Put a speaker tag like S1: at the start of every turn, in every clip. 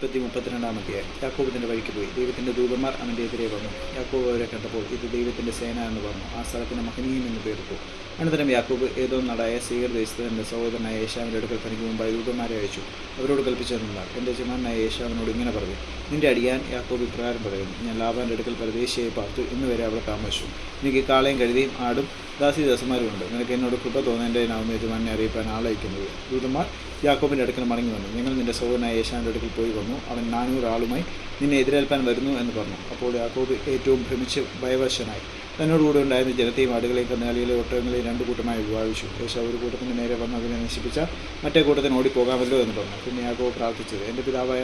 S1: 32 യാക്കോബ് തൻ്റെ വഴിക്ക് പോയി. ദൈവത്തിൻ്റെ ദൂതന്മാർ അവൻ്റെ എതിരെ വന്നു. യാക്കോബ് അവരെ കണ്ടപ്പോൾ ഇത് ദൈവത്തിൻ്റെ സേന എന്ന് പറഞ്ഞു. ആ സ്ഥലത്തിന് മഹനീയം എന്ന് പേരിട്ടു. അനന്തരം യാക്കോബ് ഏദോം നാടായ സീർ ദേശത്ത് തൻ്റെ സഹോദരനായ ഏശാവിൻ്റെ അടുക്കൽ തനിക്ക് മുമ്പായി ദൂതന്മാരെ അയച്ചു. അവരോട് കൽപ്പിച്ചതെന്നാൽ എൻ്റെ യജമാനായ ഏശാവിനോട് ഇങ്ങനെ പറഞ്ഞു: നിന്റെ അടിയാൻ യാക്കോബ് ഇപ്രകാരം പറയുന്നു, ഞാൻ ലാബാൻ്റെ അടുക്കൽ പരദേശിയായി പാർത്തു, ഇന്ന് വരെ അവിടെ താമസിച്ചു. എനിക്ക് കാളയും കഴുതയും ആടും ദാസന്മാരുമുണ്ട്. നിനക്ക് എന്നോട് കൃപ തോന്നേണ്ടതിനാവുന്ന യജമാനെ അറിയിപ്പാൻ ആളയക്കുന്നത്. ദൂതന്മാർ യാക്കോബിൻ്റെ അടുക്കൽ മടങ്ങി വന്നു. ഞങ്ങൾ നിന്റെ സഹോദരനായ ഏശാവിൻ്റെ അടുക്കൽ പോയി വന്നു. അവൻ 400 ആളുമായി നിന്നെ എതിരേൽപ്പാൻ വരുന്നു എന്ന് പറഞ്ഞു. അപ്പോൾ യാക്കോബ് ഏറ്റവും ഭ്രമിച്ച് ഭയവശനായി തന്നോടുകൂടെ ഉണ്ടായിരുന്ന ജനത്തെയും ആടുകളെയും കന്നുകാലികളെയും ഒട്ടകങ്ങളെയും 2 കൂട്ടമായി വിഭാഗിച്ചു. ഏശാവ് ഒരു കൂട്ടത്തിൻ്റെ നേരെ വന്ന് അതിനെ നശിപ്പിച്ച മറ്റേ കൂട്ടത്തിന് ഓടിപ്പോകാമല്ലോ എന്ന് പറഞ്ഞു. പിന്നെ യാക്കോബ് പ്രാർത്ഥിച്ചത്: എൻ്റെ പിതാവായ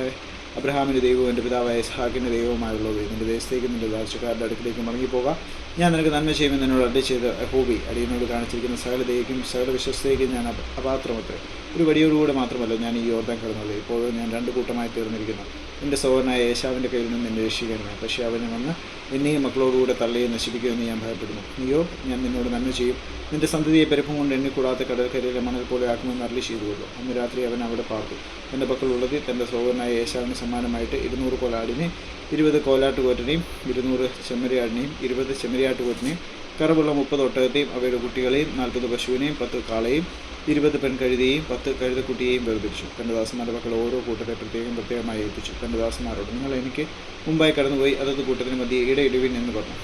S1: അബ്രഹാമിൻ്റെ ദൈവവും എൻ്റെ പിതാവായ ഇസ്ഹാക്കിൻ്റെ ദൈവവുമായുള്ളത്, നിൻ്റെ ദേശത്തേക്കും നിൻ്റെ ദാർശക്കാരുടെ അടുക്കിലേക്ക് മടങ്ങിപ്പോകാം. ഞാൻ നിനക്ക് നന്മ ചെയ്യുമെന്ന് എന്നോട് അടി ചെയ്ത് യഹോവ അടിയനോട് കാണിച്ചിരിക്കുന്ന സകല ദയയ്ക്കും സകല വിശ്വസ്തയ്ക്കും ഞാൻ അപാത്രമത്രേ. ഒരു വടിയോടുകൂടെ മാത്രമല്ല ഞാൻ ഈ യോർദാൻ കടന്നുള്ളത്. ഇപ്പോഴും ഞാൻ 2 കൂട്ടമായി തീർന്നിരിക്കുന്നു. എൻ്റെ സഹോദരനായ ഏശാവിൻ്റെ കയ്യിൽ നിന്ന് എന്നെ രക്ഷിക്കണമേ. പക്ഷേ അവന് വന്ന് എന്നെയും മക്കളോടുകൂടെ തള്ളിയെ നശിപ്പിക്കുമെന്ന് ഞാൻ ഭയപ്പെടുന്നു. നീയോ, ഞാൻ നിന്നോട് നന്മ ചെയ്യും, നിന്റെ സന്തതിയെ പെരുപ്പം കൊണ്ട് എണ്ണിക്കൂടാത്ത കടൽക്കരയിലെ മണൽ പോലെ ആക്കുമെന്ന് അരുളി ചെയ്തുകൊള്ളു. അന്ന് രാത്രി അവൻ അവിടെ പാർത്തു. തൻ്റെ പക്കലുള്ളത് തൻ്റെ സഹോദരനായ ഏശാവിന് സമ്മാനമായിട്ട് 200 കോലാടിനെയും 20 കോലാട്ടുകോറ്റനെയും 200 ചെമ്മരിയാടിനെയും 20 ചെമ്മരിയാട്ടുകോറ്റനെയും കറവുള്ള 30 ഒട്ടകത്തെയും അവയുടെ കുട്ടികളെയും 40 പശുവിനെയും 10 കാളയും 20 പെൺകഴുതയെയും 10 കഴുതക്കുട്ടിയെയും വേർതിരിച്ചു. തൻ്റെ ദാസന്മാരുടെ മക്കൾ ഓരോ കൂട്ടത്തെ പ്രത്യേകമായി ഏൽപ്പിച്ചു. തൻ്റെ ദാസന്മാരോട്: നിങ്ങൾ എനിക്ക് മുമ്പായി കടന്നുപോയി അതത് കൂട്ടത്തിന് മധ്യേ ഇടയിടുവിൻ എന്ന് പറഞ്ഞു.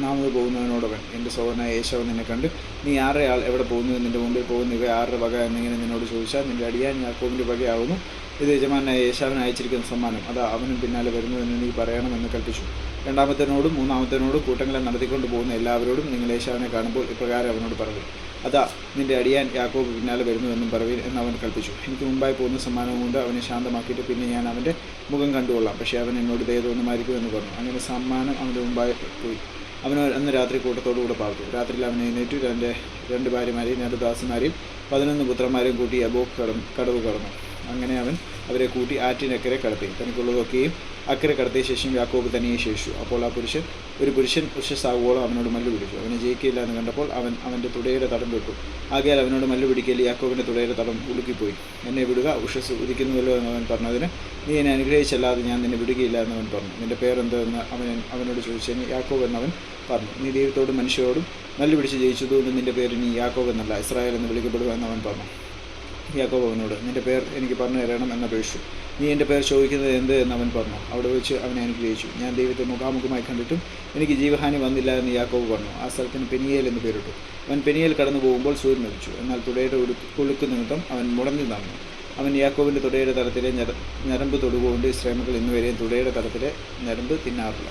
S1: 3 പോകുന്നതിനോടവൻ: എൻ്റെ സഹോദരനായ ഏശാവ് നിന്നെ കണ്ട്, നീ ആരുടെ ആൾ, എവിടെ പോകുന്നു, നിൻ്റെ മുമ്പിൽ പോകുന്ന ഇവ ആരുടെ വക എന്നിങ്ങനെ നിന്നോട് ചോദിച്ചാൽ, നിൻ്റെ അടിയാൻ യാക്കോബിൻ്റെ വകയാവുന്നു, ഇത് യജമാനായ ഏശാവിന് അയച്ചിരിക്കുന്ന സമ്മാനം, അതാ അവനും പിന്നാലെ വരുന്നുവെന്ന് നീ പറയണമെന്ന് കൽപ്പിച്ചു. 2-ാമത്തേനോടും 3-ാമത്തേനോടും കൂട്ടങ്ങളെ നടത്തിക്കൊണ്ട് പോകുന്ന എല്ലാവരോടും നിങ്ങൾ ഏശാവിനെ കാണുമ്പോൾ ഇപ്രകാരം അവനോട് പറയും: അതാ നിൻ്റെ അടിയാൻ യാക്കോബ് പിന്നാലെ വരുന്നുവെന്നും പറവീൻ എന്ന് അവൻ കൽപ്പിച്ചു. എനിക്ക് മുമ്പായി പോകുന്ന സമ്മാനവും കൊണ്ട് അവനെ ശാന്തമാക്കിയിട്ട് പിന്നെ ഞാൻ അവൻ്റെ മുഖം കണ്ടുകൊള്ളാം. പക്ഷേ അവൻ എന്നോട് ദയ തോന്നുമായിരിക്കുമെന്ന് പറഞ്ഞു. അങ്ങനെ സമ്മാനം അവൻ്റെ മുമ്പായി പോയി. അവൻ അന്ന് രാത്രി കൂട്ടത്തോടുകൂടെ പാർത്തു. രാത്രിയിൽ അവൻ എഴുന്നേറ്റു തൻ്റെ 2 ഭാര്യമാരെയും 2 ദാസന്മാരെയും 11 പുത്രന്മാരെയും കൂട്ടി യബ്ബോക്ക് കടവ് കടന്നു. അങ്ങനെ അവൻ അവരെ കൂട്ടി ആറ്റിനക്കരെ കടത്തി. തനിക്കുള്ളതൊക്കെയും അക്കരെ കടത്തിയ ശേഷം യാക്കോബ് തനിയെ ശേഷിച്ചു. അപ്പോൾ ഒരു പുരുഷൻ ഉഷസ്സാകുവോളം അവനോട് മല്ലു പിടിച്ചു. അവനെ ജയിക്കില്ല എന്ന് കണ്ടപ്പോൾ അവൻ അവൻ്റെ തുടയുടെ തടം വിട്ടു. ആകയാൽ അവനോട് മല്ലു പിടിക്കൽ യാക്കോബിൻ്റെ തുടയുടെ തടം ഉളുക്കിപ്പോയി. എന്നെ വിടുക, ഉഷസ് ഉദിക്കുന്നുവല്ലോ എന്നവൻ പറഞ്ഞതിന്, നീ എന്നെ അനുഗ്രഹിച്ചല്ലാതെ ഞാൻ നിന്നെ വിടുകയില്ല എന്നവൻ പറഞ്ഞു. നിൻ്റെ പേരെന്തോ എന്ന് അവനോട് ചോദിച്ചതിന് യാക്കോബ് എന്നവൻ പറഞ്ഞു. നീ ദൈവത്തോടും മനുഷ്യരോടും മല്ലു പിടിച്ച് ജയിച്ചതുകൊണ്ട് നിൻ്റെ പേര് നീ യാക്കോബ് എന്നല്ല ഇസ്രായേൽ എന്ന് വിളിക്കപ്പെടുക എന്നവൻ പറഞ്ഞു. യാക്കോബ് അവനോട്: നിൻ്റെ പേർ എനിക്ക് പറഞ്ഞു തരണം എന്നപേക്ഷിച്ചു. നീ എൻ്റെ പേർ ചോദിക്കുന്നത് എന്ത് എന്നവൻ പറഞ്ഞു. അവിടെ വെച്ച് അവനെ അനുഗ്രഹിച്ചു. ഞാൻ ദൈവത്തെ മുഖാമുഖമായി കണ്ടിട്ടും എനിക്ക് ജീവഹാനി വന്നില്ല എന്ന് യാക്കോബ് പറഞ്ഞു. ആ സ്ഥലത്തിന് പെനിയേൽ എന്ന് പേരിട്ടു. അവൻ പെനിയേൽ കടന്നു പോകുമ്പോൾ സൂര്യൻ ഉദിച്ചു. എന്നാൽ തുടയുടെ ഉളുക്ക് നിമിത്തം അവൻ മുടഞ്ഞു നടന്നു. അവൻ യാക്കോബിൻ്റെ തുടയുടെ തലത്തിലെ ഞരമ്പ് തൊടുകൊണ്ട് ഇസ്രായേൽ മക്കൾ ഇന്നുവരെയും തുടയുടെ തലത്തിലെ ഞരമ്പ് തിന്നാറില്ല.